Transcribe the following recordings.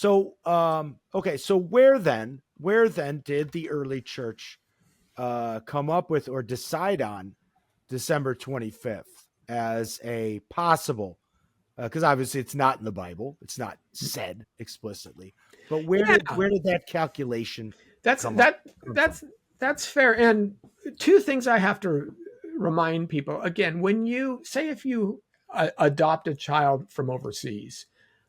Okay. So where then did the early church come up with or decide on December 25th as a possible? Because obviously it's not in the Bible, it's not said explicitly. But where did that calculation come up? That's fair. And two things I have to remind people again: when you say if you adopt a child from overseas,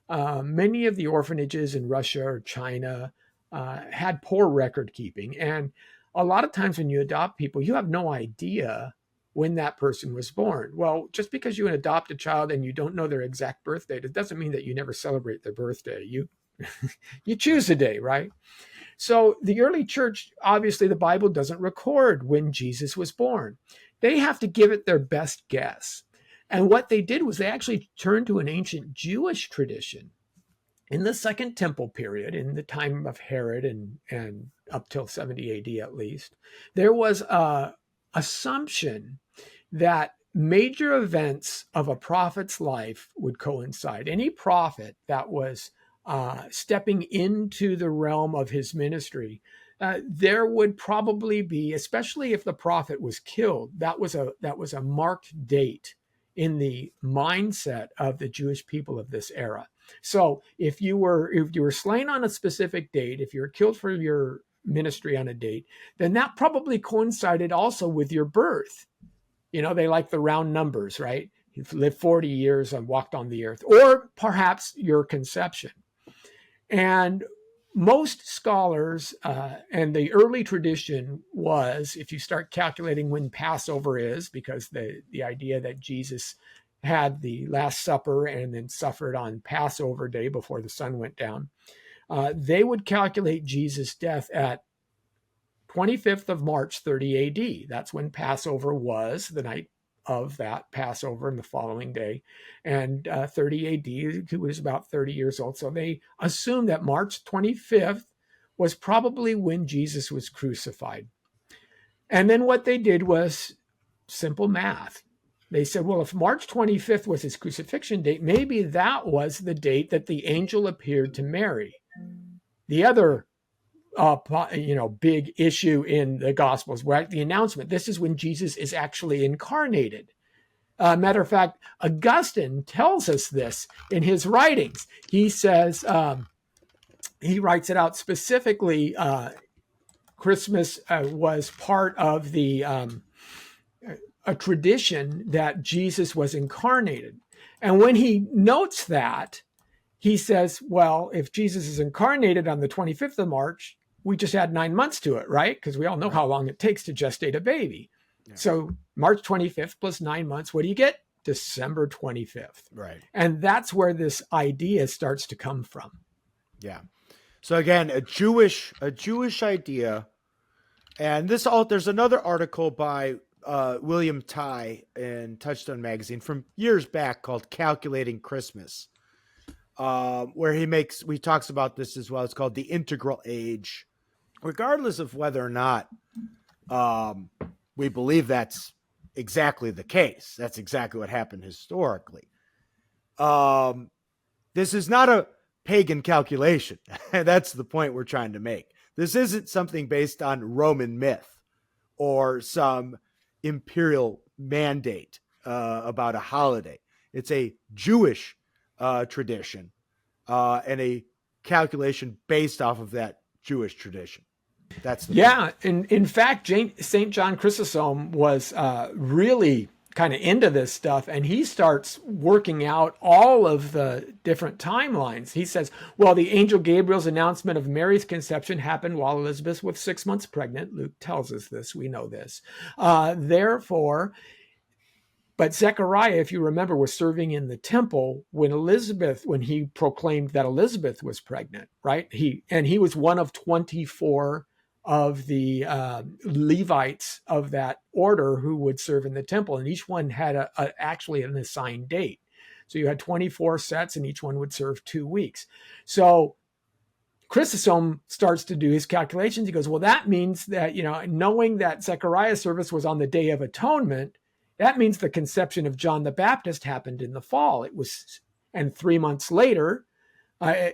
many of the orphanages in Russia or China had poor record keeping, and a lot of times when you adopt people, you have no idea when that person was born. Well, just because you adopt a child and you don't know their exact birth date, it doesn't mean that you never celebrate their birthday. You choose a day, right? So the early church, obviously the Bible doesn't record when Jesus was born. They have to give it their best guess. And what they did was they actually turned to an ancient Jewish tradition. In the Second Temple period, in the time of Herod and up till 70 AD at least, there was a assumption that major events of a prophet's life would coincide. Any prophet that was stepping into the realm of his ministry, there would probably be, especially if the prophet was killed, that was a marked date in the mindset of the Jewish people of this era. So if you were slain on a specific date, if you were killed for your ministry on a date, then that probably coincided also with your birth. You know, they like the round numbers, right? You've lived 40 years and walked on the earth, or perhaps your conception. And most scholars and the early tradition was, if you start calculating when Passover is, because the idea that Jesus had the Last Supper and then suffered on Passover day before the sun went down, they would calculate Jesus' death at 25th of March, 30 AD. That's when Passover was, the night of that Passover and the following day. And 30 AD, he was about 30 years old. So they assumed that March 25th was probably when Jesus was crucified. And then what they did was simple math. They said, well, if March 25th was his crucifixion date, maybe that was the date that the angel appeared to Mary. The other big issue in the Gospels, where the announcement, this is when Jesus is actually incarnated. Matter of fact, Augustine tells us this in his writings. He says, he writes it out specifically, Christmas was part of a tradition that Jesus was incarnated. And when he notes that, he says, well, if Jesus is incarnated on the 25th of March, we just add 9 months to it, right? Because we all know how long it takes to gestate a baby. Yeah. So March 25th plus 9 months, what do you get? December 25th. Right. And that's where this idea starts to come from. Yeah. So again, a Jewish idea. And there's another article by William Ty in Touchstone magazine from years back called Calculating Christmas, where he talks about this as well. It's called The Integral Age. Regardless of whether or not we believe that's exactly the case, that's exactly what happened historically. This is not a pagan calculation. That's the point we're trying to make. This isn't something based on Roman myth or some imperial mandate about a holiday. It's a Jewish tradition and a calculation based off of that Jewish tradition. That's the point. In fact, St. John Chrysostom was really kind of into this stuff, and he starts working out all of the different timelines. He says, well, the angel Gabriel's announcement of Mary's conception happened while Elizabeth was 6 months pregnant. Luke tells us this. We know this. But Zechariah, if you remember, was serving in the temple when he proclaimed that Elizabeth was pregnant, right? He was one of 24 of the Levites of that order who would serve in the temple, and each one had actually an assigned date. So you had 24 sets, and each one would serve 2 weeks. So Chrysostom starts to do his calculations. He goes, well, that means that, knowing that Zechariah's service was on the Day of Atonement, that means the conception of John the Baptist happened in the fall. And 3 months later, I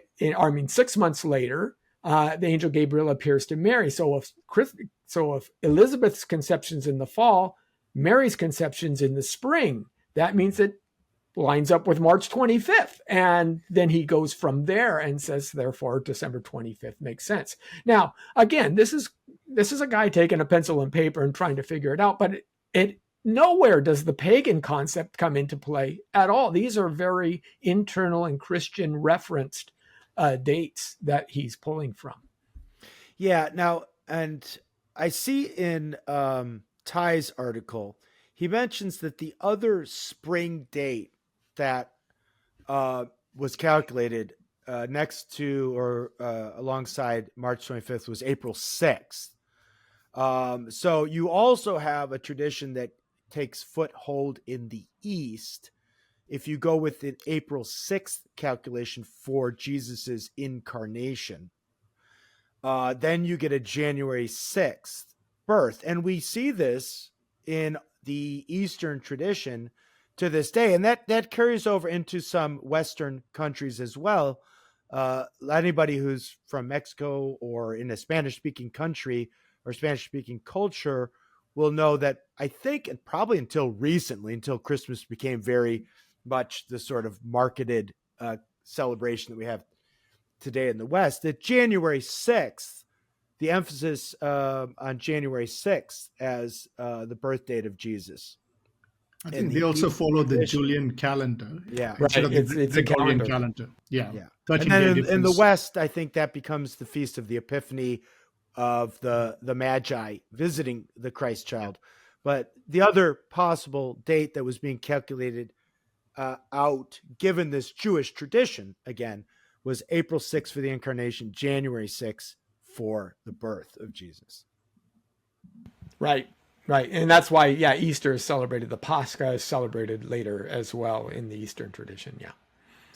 mean, 6 months later, the angel Gabriel appears to Mary. So if Elizabeth's conception's in the fall, Mary's conception's in the spring. That means it lines up with March 25th. And then he goes from there and says, therefore, December 25th makes sense. Now, again, this is a guy taking a pencil and paper and trying to figure it out, but it nowhere does the pagan concept come into play at all. These are very internal and Christian referenced dates that he's pulling from. Yeah. Now, and I see in Ty's article, he mentions that the other spring date that was calculated next to or alongside March 25th was April 6th. So you also have a tradition that takes foothold in the East. If you go with an April 6th calculation for Jesus's incarnation, then you get a January 6th birth. And we see this in the Eastern tradition to this day. And that carries over into some Western countries as well. Anybody who's from Mexico or in a Spanish-speaking country or Spanish-speaking culture will know that I think, and probably until recently, until Christmas became very much the sort of marketed celebration that we have today in the West, that January 6th, the emphasis on January 6th as the birth date of Jesus. I think they also follow the Julian calendar. Yeah. Right. It's a calendar. Yeah. And then in the West, I think that becomes the Feast of the Epiphany of the Magi visiting the Christ child. But the other possible date that was being calculated out, given this Jewish tradition, again, was April 6th for the incarnation, January 6th for the birth of Jesus. Right. And that's why, Easter is celebrated. The Pascha is celebrated later as well in the Eastern tradition. Yeah.